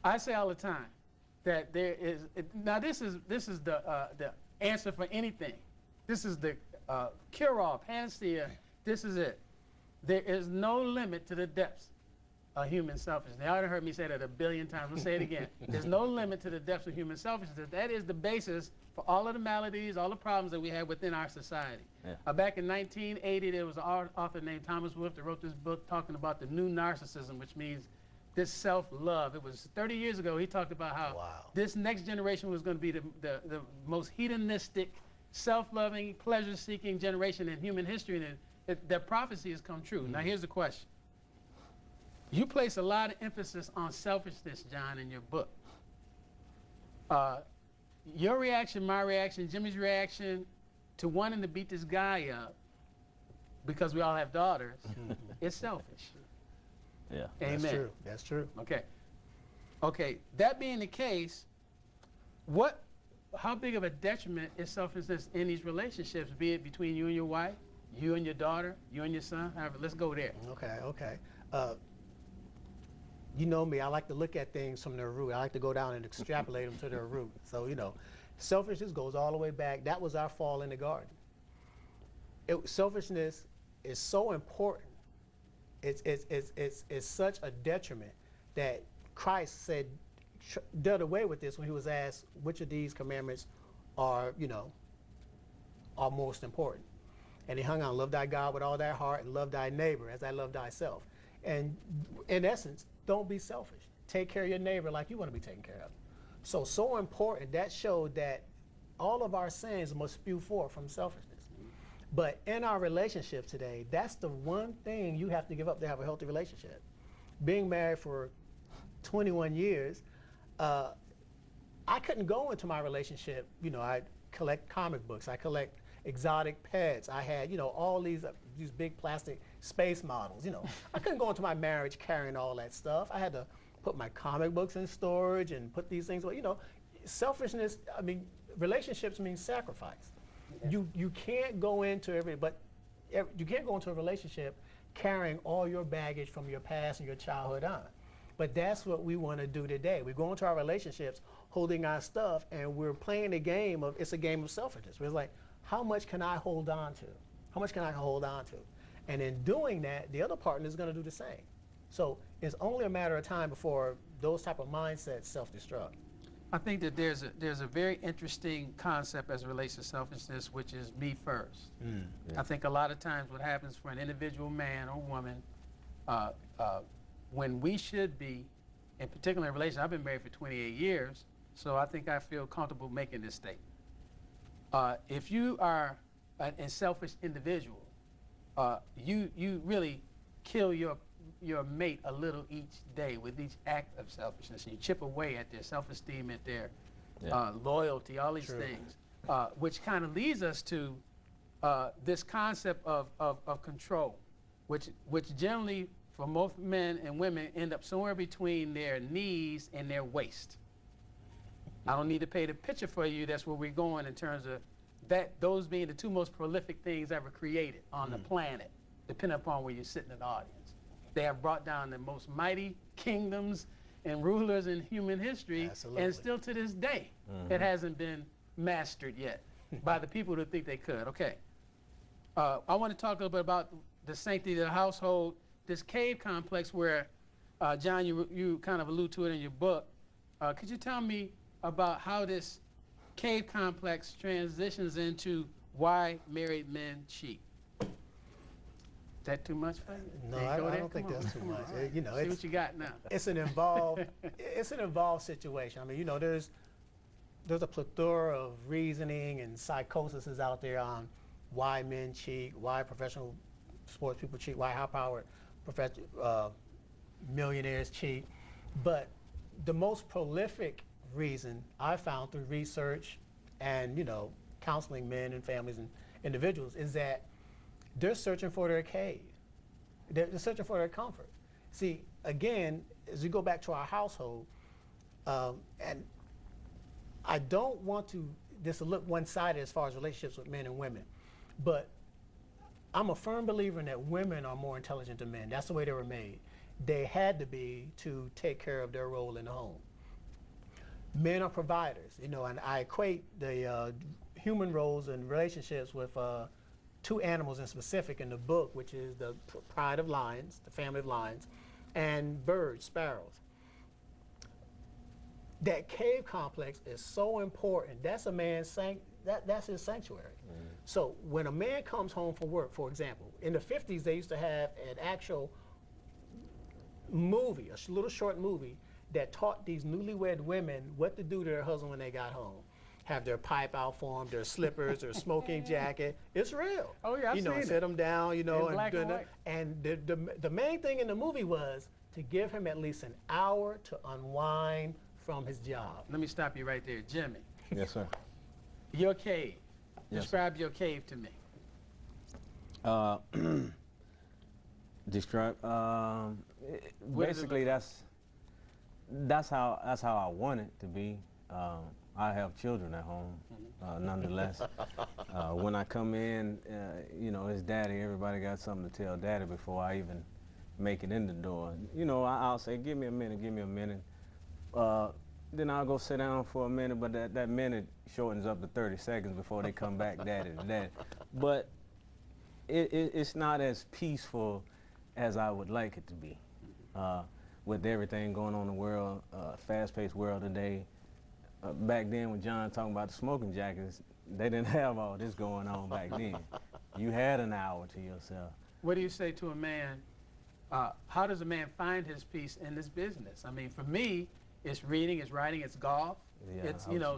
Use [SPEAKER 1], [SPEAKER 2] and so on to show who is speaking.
[SPEAKER 1] I say all the time that there is now. This is the answer for anything. This is the cure-all, panacea. This is it. There is no limit to the depths of human selfishness. Y'all heard me say that a billion times. I'll say it again. There's no limit to the depths of human selfishness. That is the basis for all of the maladies, all the problems that we have within our society. Yeah. Back in 1980, there was an author named Thomas Wolfe that wrote this book talking about the new narcissism, which means this self-love. It was 30 years ago. He talked about how this next generation was going to be the most hedonistic, self-loving, pleasure-seeking generation in human history, and that prophecy has come true. Now, here's the question. You place a lot of emphasis on selfishness, John, in your book. Your reaction, my reaction, Jimmy's reaction to wanting to beat this guy up because we all have daughters is selfish.
[SPEAKER 2] Yeah.
[SPEAKER 1] Amen.
[SPEAKER 3] That's true. That's true.
[SPEAKER 1] Okay. Okay. That being the case, how big of a detriment is selfishness in these relationships, be it between you and your wife, you and your daughter, you and your son? However, let's go there.
[SPEAKER 3] Okay. You know me, I like to look at things from their root. I like to go down and extrapolate them to their root. So, you know, selfishness goes all the way back. That was our fall in the garden. Selfishness is so important. It's such a detriment that Christ said, did away with this when he was asked which of these commandments are, are most important. And he hung on, love thy God with all thy heart and love thy neighbor as I love thyself. And in essence, don't be selfish. Take care of your neighbor like you want to be taken care of. So important. That showed that all of our sins must spew forth from selfishness. But in our relationships today, that's the one thing you have to give up to have a healthy relationship. Being married for 21 years, I couldn't go into my relationship, I collect comic books, I collect exotic pets, I had, all these big plastic space models, I couldn't go into my marriage carrying all that stuff. I had to put my comic books in storage and put these things away. Selfishness, relationships mean sacrifice. You can't go into you can't go into a relationship carrying all your baggage from your past and your childhood on. But that's what we want to do today. We go into our relationships holding our stuff, and we're playing a game it's a game of selfishness. It's like, how much can I hold on to? How much can I hold on to? And in doing that, the other partner is going to do the same. So it's only a matter of time before those type of mindsets self-destruct.
[SPEAKER 1] I think that there's a very interesting concept as it relates to selfishness, which is me first. I think a lot of times what happens for an individual man or woman, when we should be, in particular in relation, I've been married for 28 years, so I think I feel comfortable making this statement. If you are a selfish individual, you really kill your mate a little each day with each act of selfishness. And you chip away at their self-esteem, at their loyalty, all these things, which kind of leads us to this concept of control, which generally for most men and women end up somewhere between their knees and their waist. I don't need to paint a picture for you. That's where we're going in terms of those being the two most prolific things ever created on the planet, depending upon where you sit in the audience. They have brought down the most mighty kingdoms and rulers in human history. Absolutely. And still to this day, it hasn't been mastered yet by the people who think they could. Okay. I want to talk a little bit about the sanctity of the household, this cave complex where, John, you kind of allude to it in your book. Could you tell me about how this cave complex transitions into why married men cheat? Is that too much for you?
[SPEAKER 3] No, I don't think that's too much.
[SPEAKER 1] See what you got now.
[SPEAKER 3] It's an involved situation. There's a plethora of reasoning and psychosis out there on why men cheat, why professional sports people cheat, why high-powered millionaires cheat. But the most prolific reason I found through research and counseling men and families and individuals is that they're searching for their cave. They're searching for their comfort. See, again, as we go back to our household, and I don't want this to look one-sided as far as relationships with men and women, but I'm a firm believer in that women are more intelligent than men. That's the way they were made. they had to be to take care of their role in the home. Men are providers, you know, and I equate the human roles and relationships with two animals in specific in the book, which is the pride of lions, the family of lions, and birds, sparrows. That cave complex is so important. That's a man's that's his sanctuary. So when a man comes home from work, for example, in the 50s they used to have an actual movie, a little short movie that taught these newlywed women what to do to their husband when they got home. Have their pipe out for them, their slippers, their smoking jacket. It's real.
[SPEAKER 1] Oh yeah, I've
[SPEAKER 3] you know,
[SPEAKER 1] seen
[SPEAKER 3] set
[SPEAKER 1] it.
[SPEAKER 3] them down, you know,
[SPEAKER 1] In black and white.
[SPEAKER 3] and the main thing in the movie was to give him at least an hour to unwind from his job.
[SPEAKER 1] Let me stop you right there, Jimmy.
[SPEAKER 2] Yes, sir.
[SPEAKER 1] Your cave.
[SPEAKER 2] Yes,
[SPEAKER 1] Describe your cave to me.
[SPEAKER 2] Describe.
[SPEAKER 1] What does it
[SPEAKER 2] Basically,
[SPEAKER 1] look
[SPEAKER 2] that's how I want it to be. I have children at home, nonetheless. When I come in, you know, it's daddy. Everybody got something to tell daddy before I even make it in the door. You know, I'll say, give me a minute, give me a minute. Then I'll go sit down for a minute, but that minute shortens up to 30 seconds before they come back daddy to daddy. But it's not as peaceful as I would like it to be. With everything going on in the world, fast-paced world today. Back then when John talking about the smoking jackets, they didn't have all this going on back then. You had an hour to yourself.
[SPEAKER 1] What do you say to a man? How does a man find his peace in this business? I mean, for me, it's reading, it's writing, it's golf.
[SPEAKER 2] Yeah,
[SPEAKER 1] It's, you know,